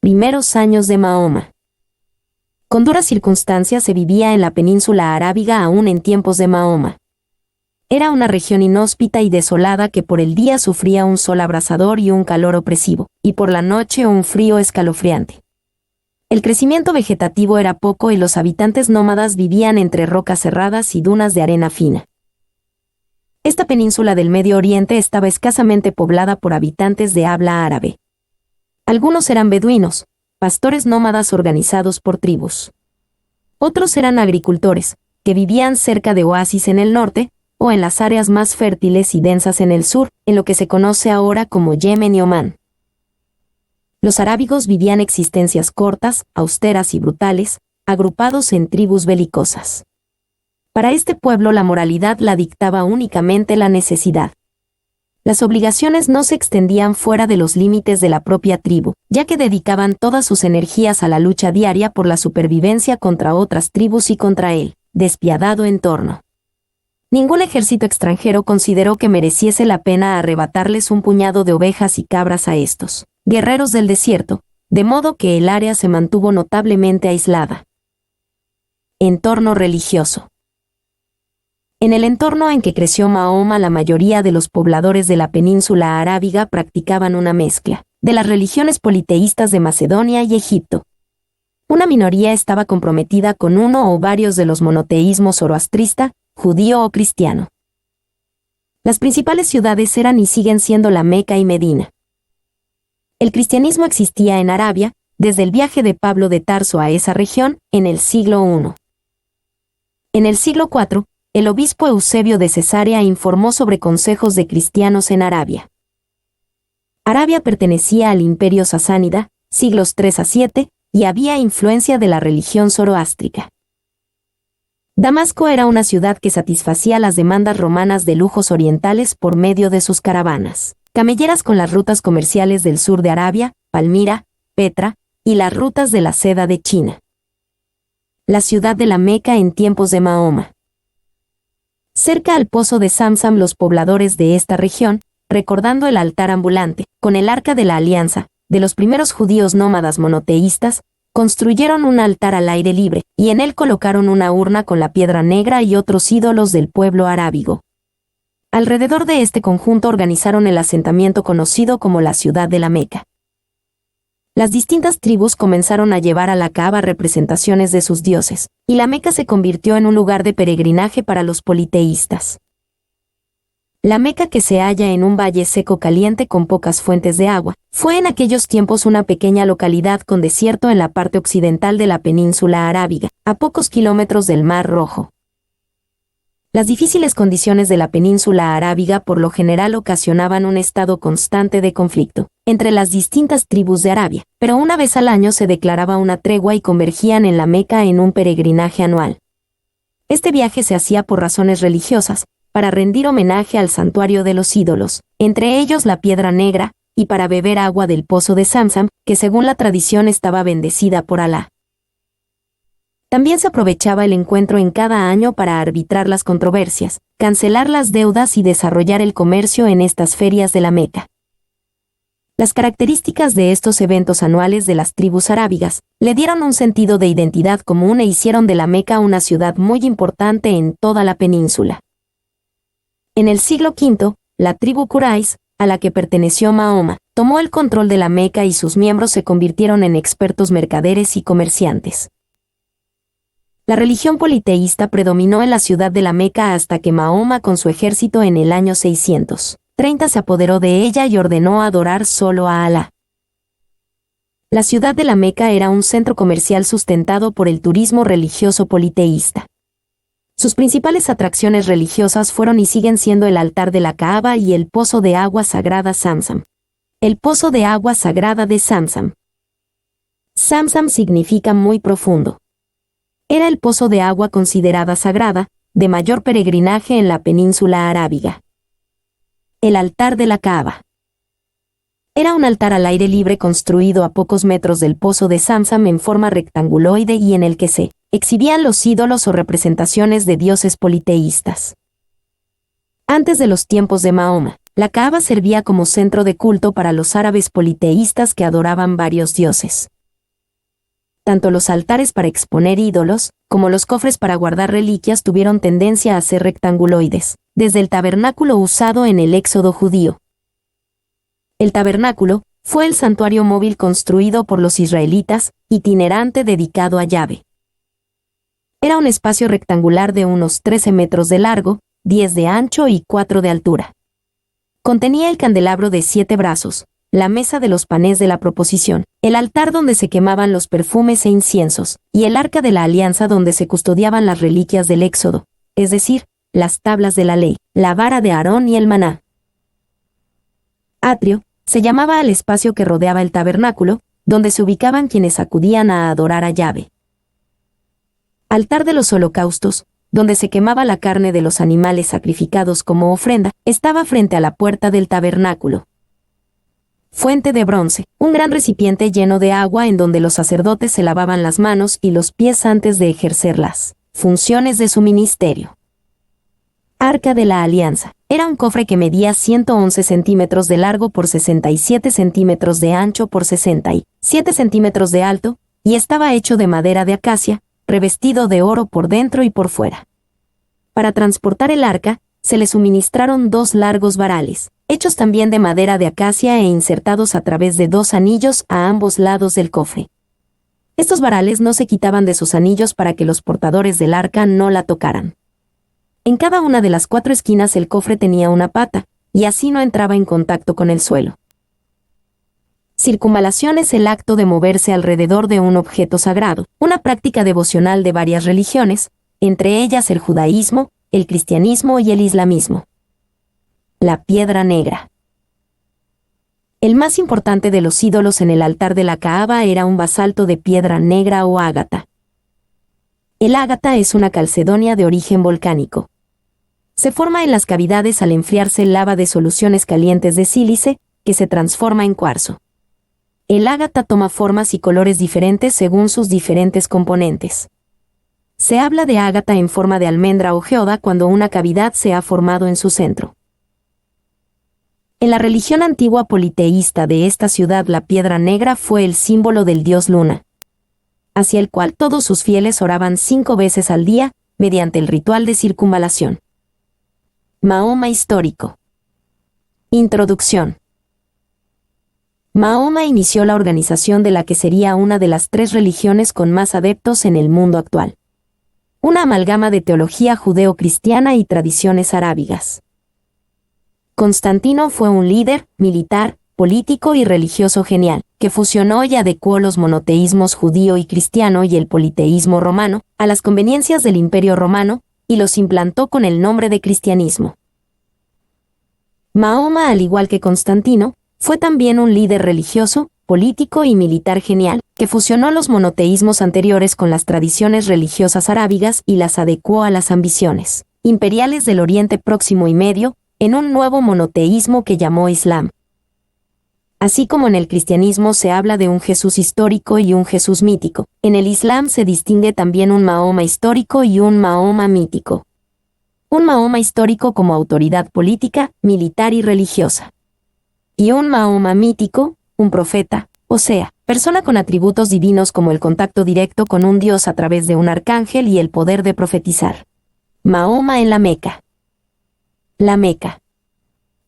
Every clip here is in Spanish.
Primeros años de Mahoma. Con duras circunstancias se vivía en la península arábiga aún en tiempos de Mahoma. Era una región inhóspita y desolada que por el día sufría un sol abrasador y un calor opresivo, y por la noche un frío escalofriante. El crecimiento vegetativo era poco y los habitantes nómadas vivían entre rocas cerradas y dunas de arena fina. Esta península del Medio Oriente estaba escasamente poblada por habitantes de habla árabe. Algunos eran beduinos, pastores nómadas organizados por tribus. Otros eran agricultores, que vivían cerca de oasis en el norte, o en las áreas más fértiles y densas en el sur, en lo que se conoce ahora como Yemen y Omán. Los arábigos vivían existencias cortas, austeras y brutales, agrupados en tribus belicosas. Para este pueblo la moralidad la dictaba únicamente la necesidad. Las obligaciones no se extendían fuera de los límites de la propia tribu, ya que dedicaban todas sus energías a la lucha diaria por la supervivencia contra otras tribus y contra el despiadado entorno. Ningún ejército extranjero consideró que mereciese la pena arrebatarles un puñado de ovejas y cabras a estos guerreros del desierto, de modo que el área se mantuvo notablemente aislada. Entorno religioso. En el entorno en que creció Mahoma, la mayoría de los pobladores de la península arábiga practicaban una mezcla de las religiones politeístas de Macedonia y Egipto. Una minoría estaba comprometida con uno o varios de los monoteísmos zoroastrista, judío o cristiano. Las principales ciudades eran y siguen siendo la Meca y Medina. El cristianismo existía en Arabia, desde el viaje de Pablo de Tarso a esa región, en el siglo I. En el siglo IV, el obispo Eusebio de Cesarea informó sobre consejos de cristianos en Arabia. Arabia pertenecía al imperio sasánida, siglos III a VII, y había influencia de la religión zoroástrica. Damasco era una ciudad que satisfacía las demandas romanas de lujos orientales por medio de sus caravanas camelleras con las rutas comerciales del sur de Arabia, Palmira, Petra, y las rutas de la seda de China. La ciudad de la Meca en tiempos de Mahoma. Cerca al pozo de Zamzam, los pobladores de esta región, recordando el altar ambulante, con el arca de la alianza, de los primeros judíos nómadas monoteístas, construyeron un altar al aire libre, y en él colocaron una urna con la piedra negra y otros ídolos del pueblo arábigo. Alrededor de este conjunto organizaron el asentamiento conocido como la ciudad de la Meca. Las distintas tribus comenzaron a llevar a la Kaaba representaciones de sus dioses, y la Meca se convirtió en un lugar de peregrinaje para los politeístas. La Meca, que se halla en un valle seco caliente con pocas fuentes de agua, fue en aquellos tiempos una pequeña localidad con desierto en la parte occidental de la península arábiga, a pocos kilómetros del Mar Rojo. Las difíciles condiciones de la península arábiga por lo general ocasionaban un estado constante de conflicto entre las distintas tribus de Arabia, pero una vez al año se declaraba una tregua y convergían en la Meca en un peregrinaje anual. Este viaje se hacía por razones religiosas, para rendir homenaje al santuario de los ídolos, entre ellos la piedra negra, y para beber agua del pozo de Zamzam, que según la tradición estaba bendecida por Alá. También se aprovechaba el encuentro en cada año para arbitrar las controversias, cancelar las deudas y desarrollar el comercio en estas ferias de la Meca. Las características de estos eventos anuales de las tribus arábigas le dieron un sentido de identidad común e hicieron de la Meca una ciudad muy importante en toda la península. En el siglo V, la tribu Quraysh, a la que perteneció Mahoma, tomó el control de la Meca y sus miembros se convirtieron en expertos mercaderes y comerciantes. La religión politeísta predominó en la ciudad de la Meca hasta que Mahoma con su ejército en el año 630 se apoderó de ella y ordenó adorar solo a Alá. La ciudad de la Meca era un centro comercial sustentado por el turismo religioso politeísta. Sus principales atracciones religiosas fueron y siguen siendo el altar de la Kaaba y el pozo de agua sagrada Zamzam. El pozo de agua sagrada de Zamzam. Zamzam significa muy profundo. Era el pozo de agua considerada sagrada, de mayor peregrinaje en la península arábiga. El altar de la Kaaba. Era un altar al aire libre construido a pocos metros del pozo de Zamzam en forma rectanguloide y en el que se exhibían los ídolos o representaciones de dioses politeístas. Antes de los tiempos de Mahoma, la Kaaba servía como centro de culto para los árabes politeístas que adoraban varios dioses. tanto los altares para exponer ídolos, como los cofres para guardar reliquias tuvieron tendencia a ser rectanguloides, desde el tabernáculo usado en el Éxodo judío. El tabernáculo fue el santuario móvil construido por los israelitas, itinerante dedicado a Yahvé. Era un espacio rectangular de unos 13 metros de largo, 10 de ancho y 4 de altura. Contenía el candelabro de 7 brazos, la mesa de los panes de la proposición, el altar donde se quemaban los perfumes e inciensos, y el arca de la alianza donde se custodiaban las reliquias del Éxodo, es decir, las tablas de la ley, la vara de Aarón y el maná. Atrio se llamaba al espacio que rodeaba el tabernáculo, donde se ubicaban quienes acudían a adorar a Yahvé. Altar de los holocaustos, donde se quemaba la carne de los animales sacrificados como ofrenda, estaba frente a la puerta del tabernáculo. Fuente de bronce, un gran recipiente lleno de agua en donde los sacerdotes se lavaban las manos y los pies antes de ejercer las funciones de su ministerio. Arca de la Alianza. Era un cofre que medía 111 centímetros de largo por 67 centímetros de ancho por 67 centímetros de alto, y estaba hecho de madera de acacia, revestido de oro por dentro y por fuera. Para transportar el arca, se le suministraron 2 largos varales, hechos también de madera de acacia e insertados a través de 2 anillos a ambos lados del cofre. Estos varales no se quitaban de sus anillos para que los portadores del arca no la tocaran. En cada una de las 4 esquinas el cofre tenía una pata, y así no entraba en contacto con el suelo. Circunvalación es el acto de moverse alrededor de un objeto sagrado, una práctica devocional de varias religiones, entre ellas el judaísmo, el cristianismo y el islamismo. La piedra negra. El más importante de los ídolos en el altar de la Kaaba era un basalto de piedra negra o ágata. El ágata es una calcedonia de origen volcánico. Se forma en las cavidades al enfriarse lava de soluciones calientes de sílice, que se transforma en cuarzo. El ágata toma formas y colores diferentes según sus diferentes componentes. Se habla de ágata en forma de almendra o geoda cuando una cavidad se ha formado en su centro. En la religión antigua politeísta de esta ciudad la piedra negra fue el símbolo del dios Luna, hacia el cual todos sus fieles oraban 5 veces al día, mediante el ritual de circunvalación. Mahoma histórico. Introducción. Mahoma inició la organización de la que sería una de las 3 religiones con más adeptos en el mundo actual. Una amalgama de teología judeo-cristiana y tradiciones arábigas. Constantino fue un líder, militar, político y religioso genial, que fusionó y adecuó los monoteísmos judío y cristiano y el politeísmo romano a las conveniencias del Imperio Romano, y los implantó con el nombre de cristianismo. Mahoma, al igual que Constantino, fue también un líder religioso, político y militar genial, que fusionó los monoteísmos anteriores con las tradiciones religiosas arábigas y las adecuó a las ambiciones imperiales del Oriente Próximo y Medio, en un nuevo monoteísmo que llamó Islam. Así como en el cristianismo se habla de un Jesús histórico y un Jesús mítico, en el Islam se distingue también un Mahoma histórico y un Mahoma mítico. Un Mahoma histórico como autoridad política, militar y religiosa. Y un Mahoma mítico, un profeta, o sea, persona con atributos divinos como el contacto directo con un dios a través de un arcángel y el poder de profetizar. Mahoma en la Meca. La Meca.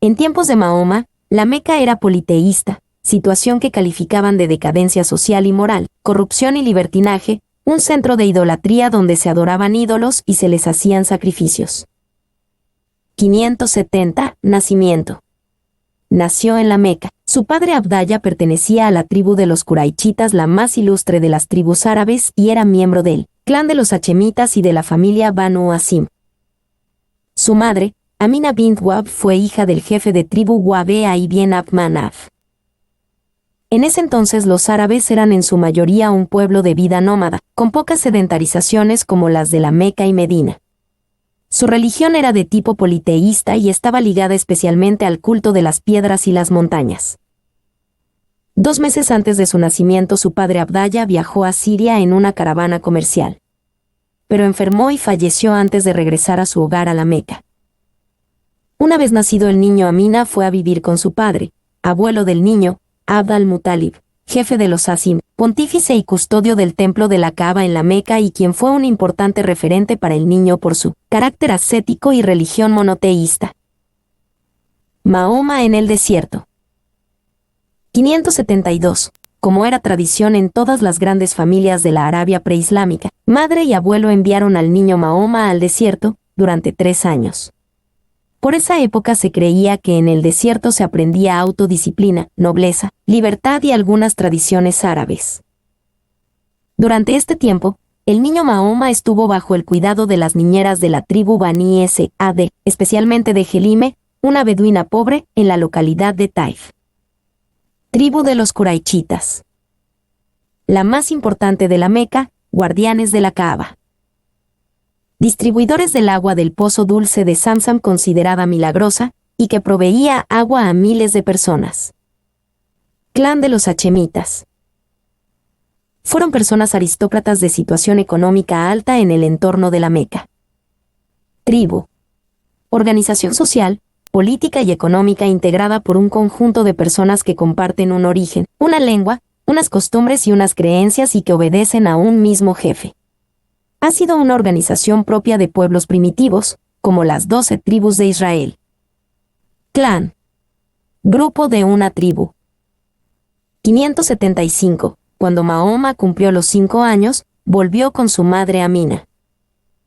En tiempos de Mahoma, la Meca era politeísta, situación que calificaban de decadencia social y moral, corrupción y libertinaje, un centro de idolatría donde se adoraban ídolos y se les hacían sacrificios. 570, nacimiento. Nació en la Meca. Su padre Abdalla pertenecía a la tribu de los Quraichitas, la más ilustre de las tribus árabes, y era miembro del clan de los Hachemitas y de la familia Banu Asim. Su madre, Amina bint Wahb, fue hija del jefe de tribu Wahbe ibn Abd Manaf. En ese entonces los árabes eran en su mayoría un pueblo de vida nómada, con pocas sedentarizaciones como las de la Meca y Medina. Su religión era de tipo politeísta y estaba ligada especialmente al culto de las piedras y las montañas. 2 meses antes de su nacimiento su padre Abdalla viajó a Siria en una caravana comercial. Pero enfermó y falleció antes de regresar a su hogar a la Meca. Una vez nacido el niño, Amina fue a vivir con su padre, abuelo del niño, Abd al-Muttalib, jefe de los Asim, pontífice y custodio del templo de la Kaaba en la Meca y quien fue un importante referente para el niño por su carácter ascético y religión monoteísta. Mahoma en el desierto. 572. Como era tradición en todas las grandes familias de la Arabia preislámica, madre y abuelo enviaron al niño Mahoma al desierto durante 3 años. Por esa época se creía que en el desierto se aprendía autodisciplina, nobleza, libertad y algunas tradiciones árabes. Durante este tiempo, el niño Mahoma estuvo bajo el cuidado de las niñeras de la tribu Bani Sa'd, especialmente de Gelime, una beduina pobre en la localidad de Taif. Tribu de los Quraichitas. La más importante de la Meca, guardianes de la Kaaba. Distribuidores del agua del pozo dulce de Zamzam considerada milagrosa, y que proveía agua a miles de personas. Clan de los Hachemitas. Fueron personas aristócratas de situación económica alta en el entorno de la Meca. Tribu. Organización social, política y económica integrada por un conjunto de personas que comparten un origen, una lengua, unas costumbres y unas creencias y que obedecen a un mismo jefe. Ha sido una organización propia de pueblos primitivos, como las 12 tribus de Israel. Clan. Grupo de una tribu. 575. Cuando Mahoma cumplió los 5 años, volvió con su madre Amina.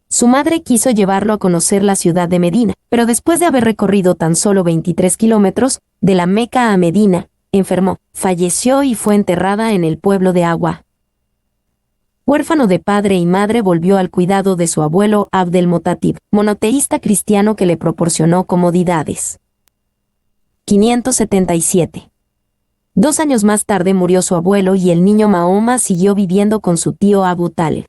Su madre quiso llevarlo a conocer la ciudad de Medina, pero después de haber recorrido tan solo 23 kilómetros, de la Meca a Medina, enfermó, falleció y fue enterrada en el pueblo de Awa. Huérfano de padre y madre, volvió al cuidado de su abuelo Abdel Motatib, monoteísta cristiano que le proporcionó comodidades. 577. 2 años más tarde murió su abuelo y el niño Mahoma siguió viviendo con su tío Abu Talib.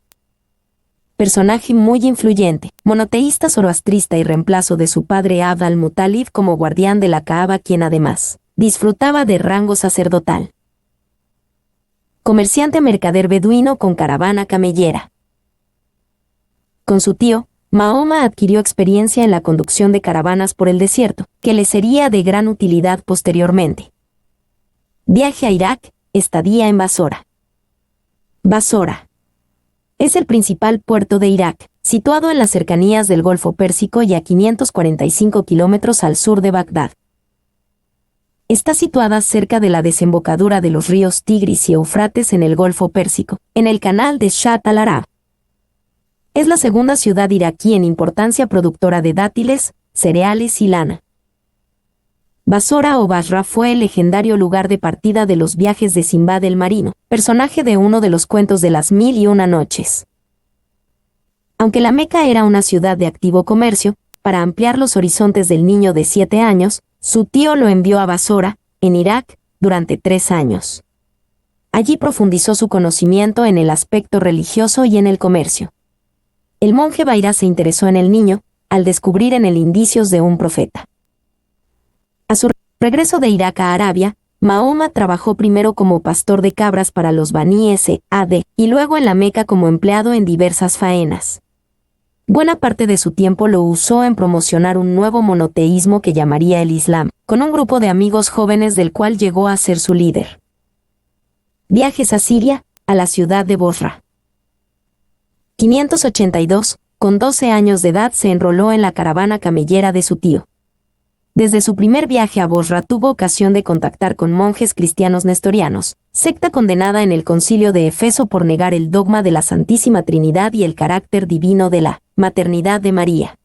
Personaje muy influyente, monoteísta zoroastrista y reemplazo de su padre Abd al-Muttalib como guardián de la Kaaba, quien además disfrutaba de rango sacerdotal. Comerciante mercader beduino con caravana camellera. Con su tío, Mahoma adquirió experiencia en la conducción de caravanas por el desierto, que le sería de gran utilidad posteriormente. Viaje a Irak, estadía en Basora. Basora. Es el principal puerto de Irak, situado en las cercanías del Golfo Pérsico y a 545 kilómetros al sur de Bagdad. Está situada cerca de la desembocadura de los ríos Tigris y Eufrates en el Golfo Pérsico, en el canal de Shatt al-Arab. Es la segunda ciudad iraquí en importancia productora de dátiles, cereales y lana. Basora o Basra fue el legendario lugar de partida de los viajes de Sinbad el Marino, personaje de uno de los cuentos de las 1001 noches. Aunque la Meca era una ciudad de activo comercio, para ampliar los horizontes del niño de 7 años, su tío lo envió a Basora, en Irak, durante 3 años. Allí profundizó su conocimiento en el aspecto religioso y en el comercio. El monje Baira se interesó en el niño, al descubrir en él indicios de un profeta. A su regreso de Irak a Arabia, Mahoma trabajó primero como pastor de cabras para los Bani Sa'd y luego en la Meca como empleado en diversas faenas. Buena parte de su tiempo lo usó en promocionar un nuevo monoteísmo que llamaría el Islam, con un grupo de amigos jóvenes del cual llegó a ser su líder. Viajes a Siria, a la ciudad de Bosra. 582, con 12 años de edad se enroló en la caravana camellera de su tío. Desde su primer viaje a Bosra tuvo ocasión de contactar con monjes cristianos nestorianos, secta condenada en el Concilio de Éfeso por negar el dogma de la Santísima Trinidad y el carácter divino de la maternidad de María.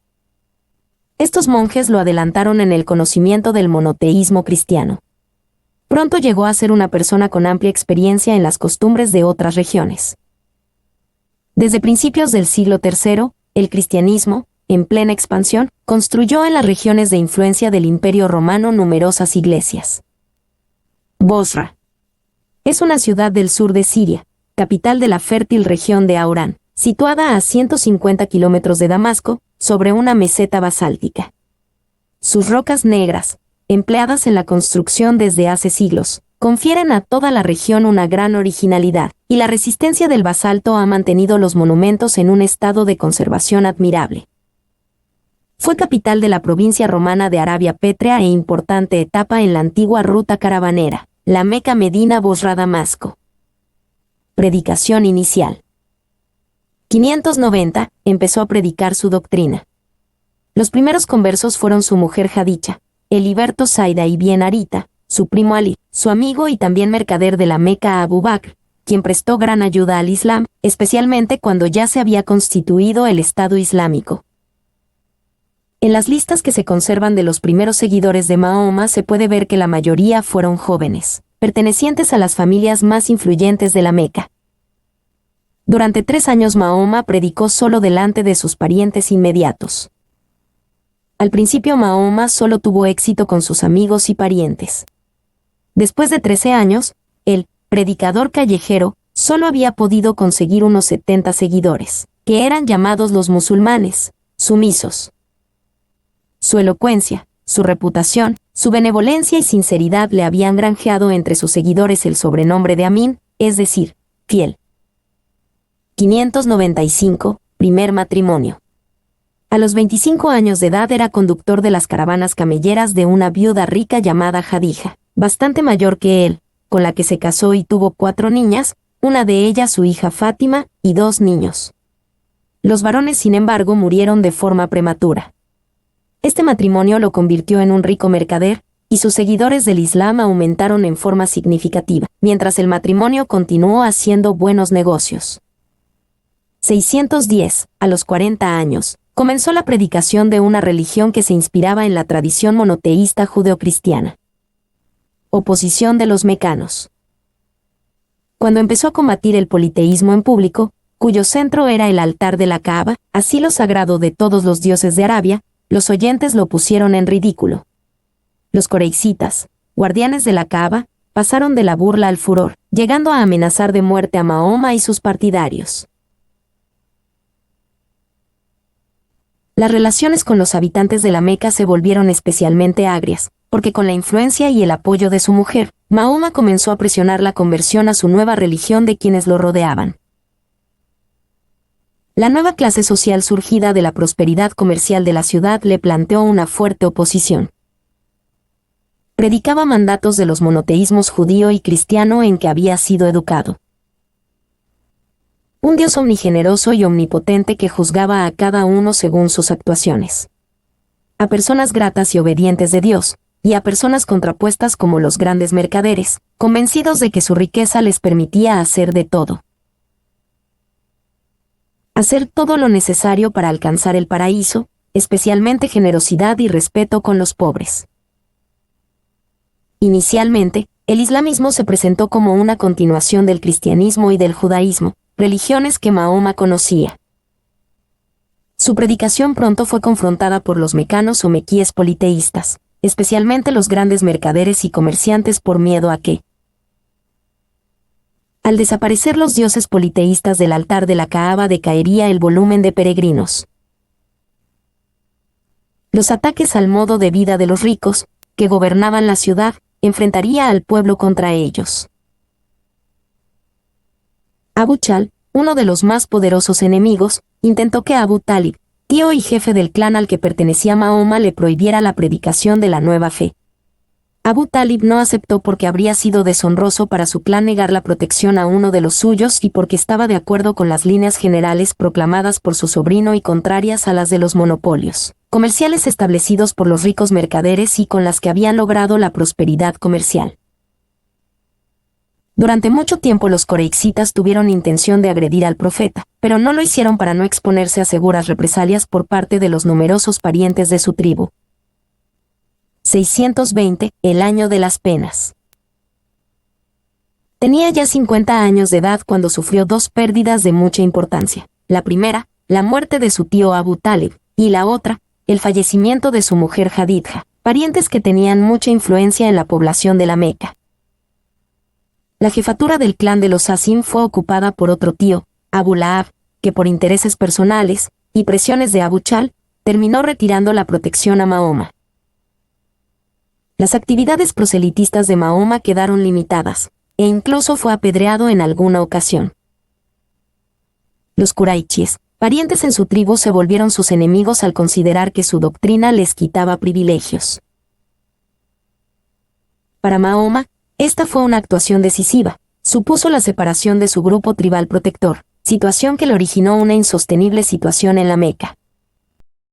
Estos monjes lo adelantaron en el conocimiento del monoteísmo cristiano. Pronto llegó a ser una persona con amplia experiencia en las costumbres de otras regiones. Desde principios del siglo III, el cristianismo, en plena expansión, construyó en las regiones de influencia del Imperio Romano numerosas iglesias. Bosra. Es una ciudad del sur de Siria, capital de la fértil región de Aurán, situada a 150 kilómetros de Damasco, sobre una meseta basáltica. Sus rocas negras, empleadas en la construcción desde hace siglos, confieren a toda la región una gran originalidad, y la resistencia del basalto ha mantenido los monumentos en un estado de conservación admirable. Fue capital de la provincia romana de Arabia Pétrea e importante etapa en la antigua ruta caravanera, la Meca-Medina-Bosra-Damasco. Predicación inicial. 590, empezó a predicar su doctrina. Los primeros conversos fueron su mujer Jadicha, Eliberto Zaida y Bien Arita, su primo Ali, su amigo y también mercader de la Meca Abu Bakr, quien prestó gran ayuda al Islam, especialmente cuando ya se había constituido el Estado Islámico. En las listas que se conservan de los primeros seguidores de Mahoma se puede ver que la mayoría fueron jóvenes, pertenecientes a las familias más influyentes de la Meca. Durante 3 años Mahoma predicó solo delante de sus parientes inmediatos. Al principio Mahoma solo tuvo éxito con sus amigos y parientes. Después de 13 años, el predicador callejero solo había podido conseguir unos 70 seguidores, que eran llamados los musulmanes, sumisos. Su elocuencia, su reputación, su benevolencia y sinceridad le habían granjeado entre sus seguidores el sobrenombre de Amin, es decir, fiel. 595, primer matrimonio. A los 25 años de edad era conductor de las caravanas camelleras de una viuda rica llamada Jadija, bastante mayor que él, con la que se casó y tuvo 4 niñas, una de ellas su hija Fátima, y 2 niños. Los varones, sin embargo, murieron de forma prematura. Este matrimonio lo convirtió en un rico mercader, y sus seguidores del Islam aumentaron en forma significativa, mientras el matrimonio continuó haciendo buenos negocios. 610, a los 40 años, comenzó la predicación de una religión que se inspiraba en la tradición monoteísta judeocristiana. Oposición de los mecanos. Cuando empezó a combatir el politeísmo en público, cuyo centro era el altar de la Kaaba, asilo sagrado de todos los dioses de Arabia, los oyentes lo pusieron en ridículo. Los coreicitas, guardianes de la Kaaba, pasaron de la burla al furor, llegando a amenazar de muerte a Mahoma y sus partidarios. Las relaciones con los habitantes de la Meca se volvieron especialmente agrias, porque con la influencia y el apoyo de su mujer, Mahoma comenzó a presionar la conversión a su nueva religión de quienes lo rodeaban. La nueva clase social surgida de la prosperidad comercial de la ciudad le planteó una fuerte oposición. Predicaba mandatos de los monoteísmos judío y cristiano en que había sido educado. Un Dios omnigeneroso y omnipotente que juzgaba a cada uno según sus actuaciones. A personas gratas y obedientes de Dios, y a personas contrapuestas como los grandes mercaderes, convencidos de que su riqueza les permitía hacer de todo. Hacer todo lo necesario para alcanzar el paraíso, especialmente generosidad y respeto con los pobres. Inicialmente, el islamismo se presentó como una continuación del cristianismo y del judaísmo, religiones que Mahoma conocía. Su predicación pronto fue confrontada por los mecanos o mequíes politeístas, especialmente los grandes mercaderes y comerciantes por miedo a que, al desaparecer los dioses politeístas del altar de la Kaaba, decaería el volumen de peregrinos. Los ataques al modo de vida de los ricos, que gobernaban la ciudad, enfrentaría al pueblo contra ellos. Abu Chal, uno de los más poderosos enemigos, intentó que Abu Talib, tío y jefe del clan al que pertenecía Mahoma, le prohibiera la predicación de la nueva fe. Abu Talib no aceptó porque habría sido deshonroso para su clan negar la protección a uno de los suyos y porque estaba de acuerdo con las líneas generales proclamadas por su sobrino y contrarias a las de los monopolios comerciales establecidos por los ricos mercaderes y con las que habían logrado la prosperidad comercial. Durante mucho tiempo los coreixitas tuvieron intención de agredir al profeta, pero no lo hicieron para no exponerse a seguras represalias por parte de los numerosos parientes de su tribu. 620, el año de las penas. Tenía ya 50 años de edad cuando sufrió 2 pérdidas de mucha importancia. La primera, la muerte de su tío Abu Talib, y la otra, el fallecimiento de su mujer Jadidja, parientes que tenían mucha influencia en la población de la Meca. La jefatura del clan de los Asim fue ocupada por otro tío, Abu Lahab, que por intereses personales y presiones de Abu Chal, terminó retirando la protección a Mahoma. Las actividades proselitistas de Mahoma quedaron limitadas, e incluso fue apedreado en alguna ocasión. Los Quraychis, parientes en su tribu, se volvieron sus enemigos al considerar que su doctrina les quitaba privilegios. Para Mahoma, esta fue una actuación decisiva, supuso la separación de su grupo tribal protector, situación que le originó una insostenible situación en la Meca.